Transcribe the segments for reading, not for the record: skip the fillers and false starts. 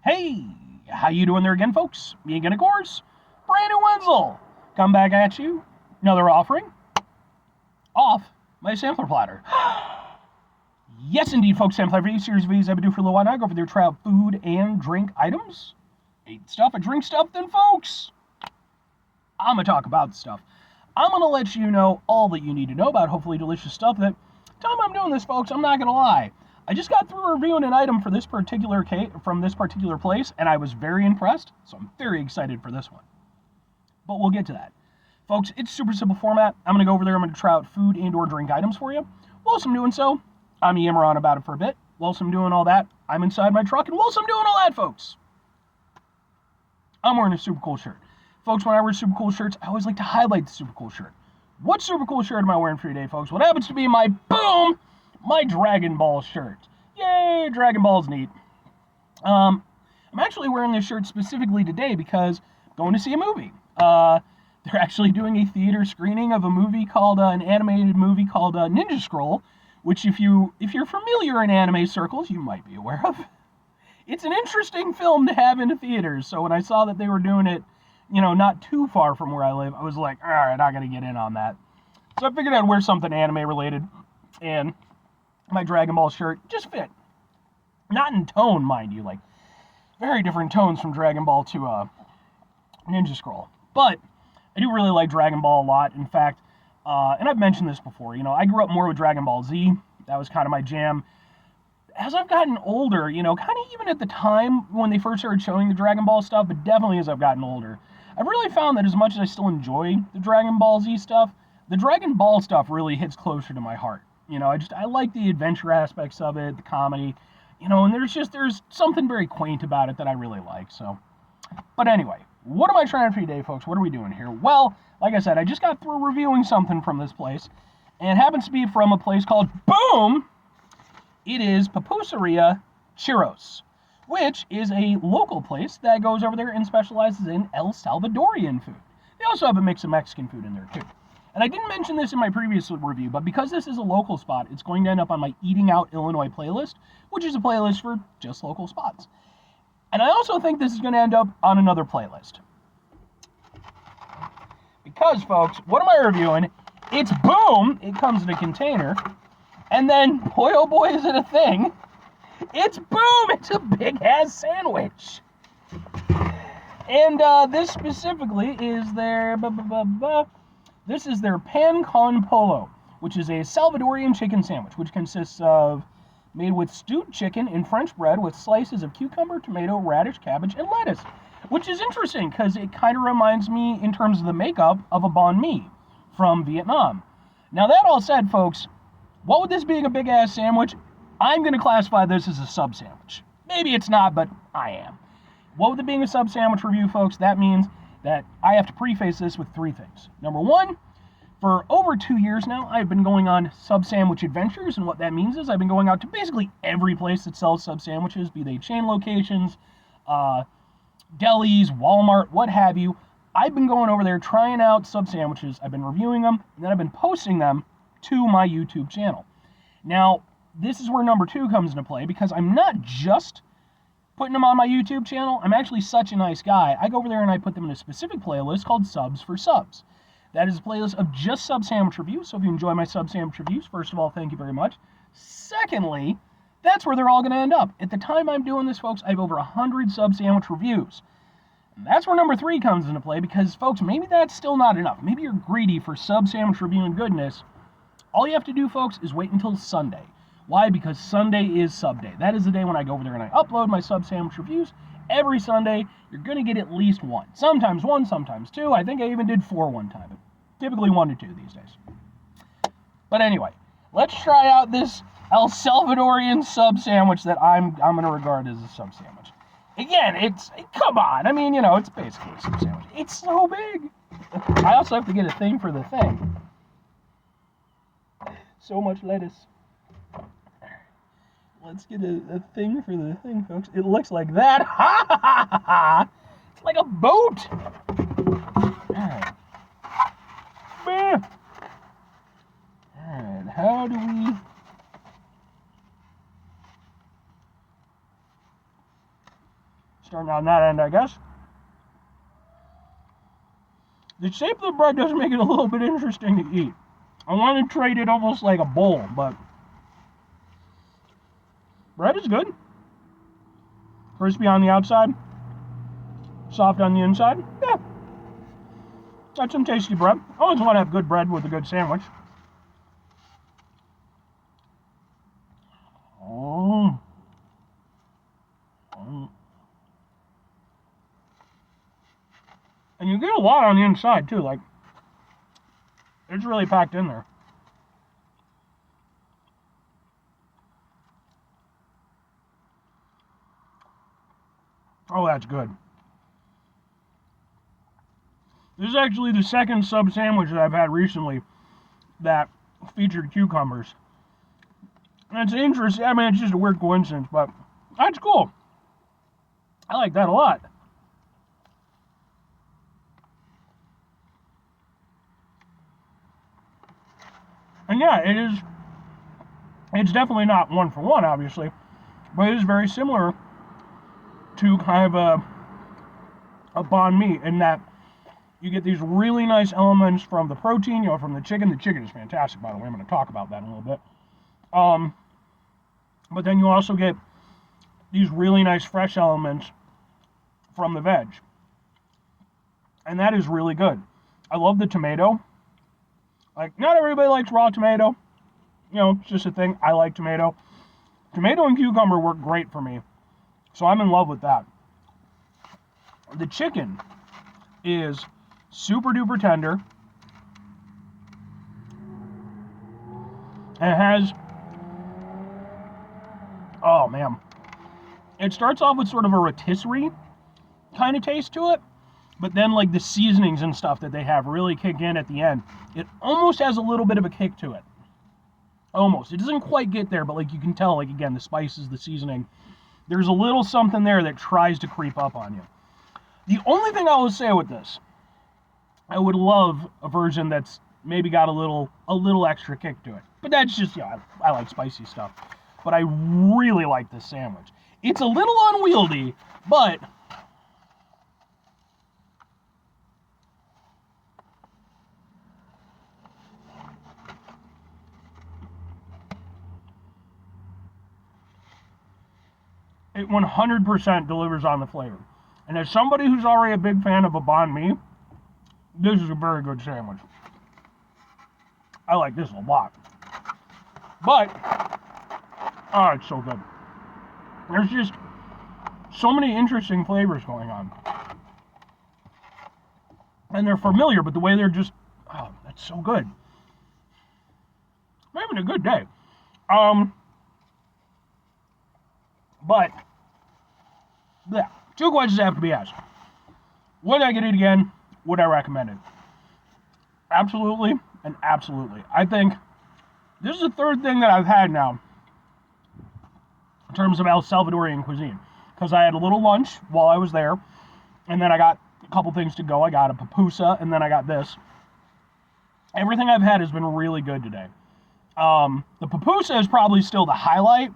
Hey, how you doing there again, folks? Me again, of course, Brandon Wenzel. Come back at you. Another offering off my sampler platter. Yes, indeed, folks. Sampler for you series of videos I've been doing for a little while now. Go over there, try out food and drink items. Eat stuff and drink stuff, then, folks. I'm gonna talk about the stuff. I'm gonna let you know all that you need to know about hopefully delicious stuff. That time I'm doing this, folks, I'm not gonna lie. I just got through reviewing an item for this particular from this particular place, and I was very impressed. So I'm very excited for this one. But we'll get to that, folks. It's super simple format. I'm gonna go over there. I'm gonna try out food and/or drink items for you. Whilst I'm doing so, I'm yammer on about it for a bit. Whilst I'm doing all that, I'm inside my truck, and whilst I'm doing all that, folks, I'm wearing a super cool shirt. Folks, when I wear super cool shirts, I always like to highlight the super cool shirt. What super cool shirt am I wearing for today, folks? What happens to be my Dragon Ball shirt. Yay, Dragon Ball's neat. I'm actually wearing this shirt specifically today because I'm going to see a movie. They're actually doing a theater screening of a movie called, an animated movie called Ninja Scroll, which if you're familiar in anime circles, you might be aware of. It's an interesting film to have in the theaters, so when I saw that they were doing it, not too far from where I live, I was like, all right, I gotta get in on that. So I figured I'd wear something anime related, and my Dragon Ball shirt just fit. Not in tone, mind you, like very different tones from Dragon Ball to Ninja Scroll. But I do really like Dragon Ball a lot. In fact, and I've mentioned this before, I grew up more with Dragon Ball Z. That was kind of my jam. As I've gotten older, kind of even at the time when they first started showing the Dragon Ball stuff, but definitely as I've gotten older, I've really found that as much as I still enjoy the Dragon Ball Z stuff, the Dragon Ball stuff really hits closer to my heart. I like the adventure aspects of it, the comedy, and there's something very quaint about it that I really like. So, but anyway, what am I trying for today, folks? What are we doing here? Well, like I said, I just got through reviewing something from this place, and it happens to be from a place called Boom. It is Pupuseria Cheros, which is a local place that goes over there and specializes in El Salvadorian food. They also have a mix of Mexican food in there too. And I didn't mention this in my previous review, but because this is a local spot, it's going to end up on my Eating Out Illinois playlist, which is a playlist for just local spots. And I also think this is going to end up on another playlist. Because, folks, what am I reviewing? It's Boom! It comes in a container. And then, boy oh boy is it a thing, it's Boom! It's a big-ass sandwich. And this specifically is their... This is their pan con pollo, which is a Salvadorian chicken sandwich, which consists of made with stewed chicken and French bread with slices of cucumber, tomato, radish, cabbage, and lettuce. Which is interesting because it kind of reminds me, in terms of the makeup, of a banh mi from Vietnam. Now, that all said, folks, what with this being a big-ass sandwich, I'm going to classify this as a sub sandwich. Maybe it's not, but I am. What with it being a sub sandwich review, folks, that means that I have to preface this with three things. Number one, for over 2 years now, I've been going on sub sandwich adventures, and what that means is I've been going out to basically every place that sells sub sandwiches, be they chain locations, delis, Walmart, what have you. I've been going over there trying out sub sandwiches. I've been reviewing them, and then I've been posting them to my YouTube channel. Now, this is where number two comes into play, because I'm not just putting them on my YouTube channel. I'm actually such a nice guy. I go over there and I put them in a specific playlist called Subs for Subs. That is a playlist of just sub sandwich reviews. So if you enjoy my sub sandwich reviews, first of all, thank you very much. Secondly, that's where they're all going to end up. At the time I'm doing this, folks, I have over 100 sub sandwich reviews. And that's where number three comes into play, because, folks, maybe that's still not enough. Maybe you're greedy for sub sandwich reviewing goodness. All you have to do, folks, is wait until Sunday. Why? Because Sunday is sub day. That is the day when I go over there and I upload my sub sandwich reviews. Every Sunday, you're going to get at least one. Sometimes one, sometimes two. I think I even did 4 one time. Typically 1 to 2 these days. But anyway, let's try out this El Salvadorian sub sandwich that I'm going to regard as a sub sandwich. Again, come on. I mean, it's basically a sub sandwich. It's so big. I also have to get a thing for the thing. So much lettuce. Let's get a thing for the thing, folks. It looks like that. Ha ha ha ha! It's like a boat. Alright. Alright, how do we... Starting on that end, I guess. The shape of the bread does make it a little bit interesting to eat. I want to treat it almost like a bowl, but bread is good. Crispy on the outside, soft on the inside. Yeah, that's some tasty bread. I always want to have good bread with a good sandwich. Oh. And you get a lot on the inside too, like it's really packed in there. Oh, that's good. This is actually the second sub sandwich that I've had recently that featured cucumbers. And it's interesting. I mean, it's just a weird coincidence, but that's cool. I like that a lot. And yeah, it's definitely not one for one, obviously, but it is very similar to kind of a banh mi in that you get these really nice elements from the protein, from the chicken. The chicken is fantastic, by the way. I'm going to talk about that in a little bit. But then you also get these really nice fresh elements from the veg. And that is really good. I love the tomato. Like, not everybody likes raw tomato. It's just a thing. I like tomato. Tomato and cucumber work great for me. So I'm in love with that. The chicken is super duper tender. And it has, oh man, it starts off with sort of a rotisserie kind of taste to it, but then like the seasonings and stuff that they have really kick in at the end. It almost has a little bit of a kick to it. Almost. It doesn't quite get there, but like you can tell, like again, the spices, the seasoning, there's a little something there that tries to creep up on you. The only thing I will say with this, I would love a version that's maybe got a little extra kick to it. But that's just, I like spicy stuff. But I really like this sandwich. It's a little unwieldy, but it 100% delivers on the flavor. And as somebody who's already a big fan of a banh mi, this is a very good sandwich. I like this a lot. But, oh, it's so good. There's just so many interesting flavors going on. And they're familiar, but the way they're just, oh, that's so good. I'm having a good day. But, yeah, two questions have to be asked. Would I get it again? Would I recommend it? Absolutely and absolutely. I think this is the third thing that I've had now in terms of El Salvadorian cuisine. Because I had a little lunch while I was there, and then I got a couple things to go. I got a pupusa, and then I got this. Everything I've had has been really good today. The pupusa is probably still the highlight,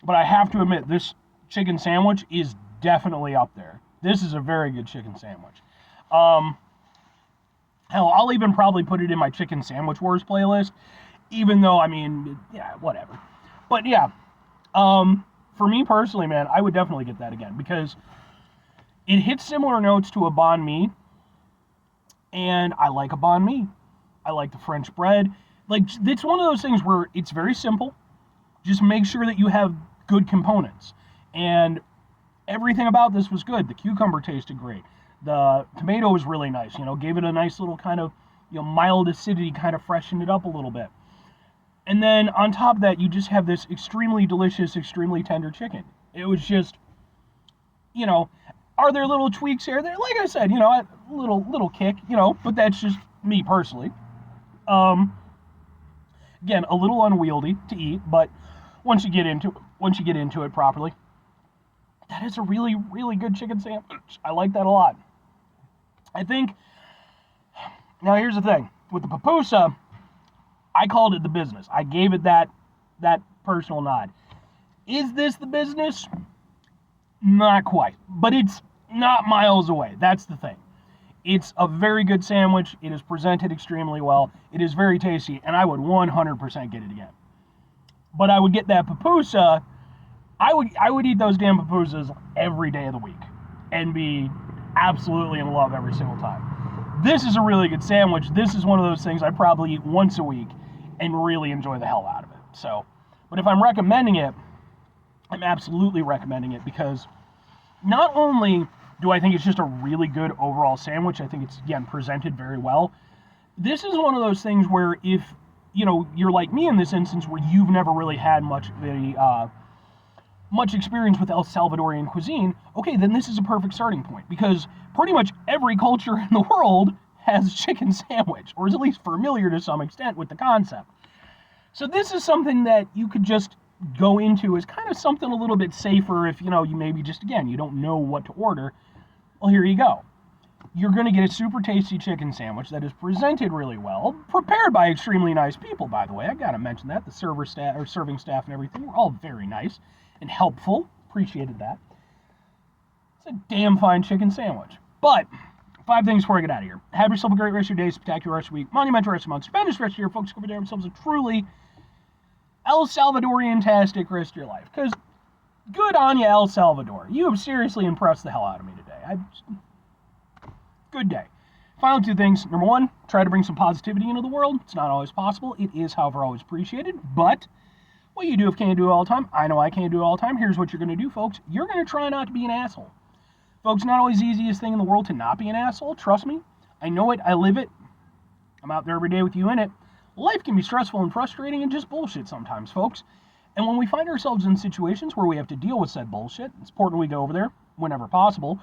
but I have to admit, this chicken sandwich is definitely up there. This is a very good chicken sandwich. Hell, I'll even probably put it in my Chicken Sandwich Wars playlist, even though, I mean, yeah, whatever. But yeah, for me personally, man, I would definitely get that again, because it hits similar notes to a banh mi, and I like a banh mi. I like the French bread. Like, it's one of those things where it's very simple. Just make sure that you have good components. And everything about this was good. The cucumber tasted great. The tomato was really nice, gave it a nice little kind of, mild acidity, kind of freshened it up a little bit. And then on top of that, you just have this extremely delicious, extremely tender chicken. It was just, are there little tweaks here? There, like I said, a little kick, but that's just me personally. Again, a little unwieldy to eat, but once you get into it properly, that is a really, really good chicken sandwich. I like that a lot. I think, now here's the thing. With the pupusa, I called it the business. I gave it that personal nod. Is this the business? Not quite. But it's not miles away. That's the thing. It's a very good sandwich. It is presented extremely well. It is very tasty, and I would 100% get it again. But I would get that pupusa. I would eat those damn pupusas every day of the week and be absolutely in love every single time. This is a really good sandwich. This is one of those things I probably eat once a week and really enjoy the hell out of it. So, but if I'm recommending it, I'm absolutely recommending it because not only do I think it's just a really good overall sandwich, I think it's, again, presented very well. This is one of those things where if, you're like me in this instance where you've never really had much experience with El Salvadorian cuisine, okay, then this is a perfect starting point because pretty much every culture in the world has chicken sandwich, or is at least familiar to some extent with the concept. So this is something that you could just go into as kind of something a little bit safer if, you maybe just, again, you don't know what to order. Well, here you go. You're going to get a super tasty chicken sandwich that is presented really well, prepared by extremely nice people, by the way. I got to mention that. The serving staff and everything were all very nice and helpful. Appreciated that. It's a damn fine chicken sandwich. But 5 things before I get out of here. Have yourself a great rest of your day, spectacular rest of your week, monumental rest of your month, stupendous rest of your folks. Go over there themselves a truly El Salvadorian-tastic rest of your life. Because good on you, El Salvador. You have seriously impressed the hell out of me today. Good day. Final 2 things. Number 1, try to bring some positivity into the world. It's not always possible. It is, however, always appreciated. But what you do if can't do it all the time, I know I can't do it all the time. Here's what you're going to do, folks. You're going to try not to be an asshole. Folks, not always the easiest thing in the world to not be an asshole. Trust me. I know it. I live it. I'm out there every day with you in it. Life can be stressful and frustrating and just bullshit sometimes, folks. And when we find ourselves in situations where we have to deal with said bullshit, it's important we go over there whenever possible.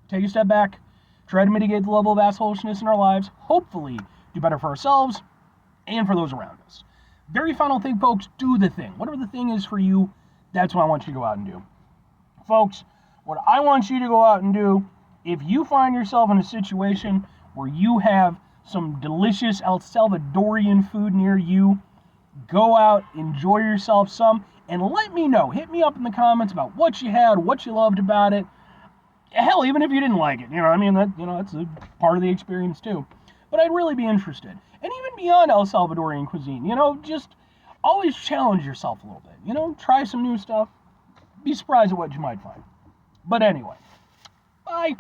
Take a step back. Try to mitigate the level of assholishness in our lives. Hopefully do better for ourselves and for those around us. Very final thing, folks, do the thing. Whatever the thing is for you, that's what I want you to go out and do. Folks, what I want you to go out and do, if you find yourself in a situation where you have some delicious El Salvadorian food near you, go out, enjoy yourself some, and let me know. Hit me up in the comments about what you had, what you loved about it. Hell, even if you didn't like it, that's a part of the experience too. But I'd really be interested. And even beyond El Salvadorian cuisine, just always challenge yourself a little bit. Try some new stuff. Be surprised at what you might find. But anyway, bye.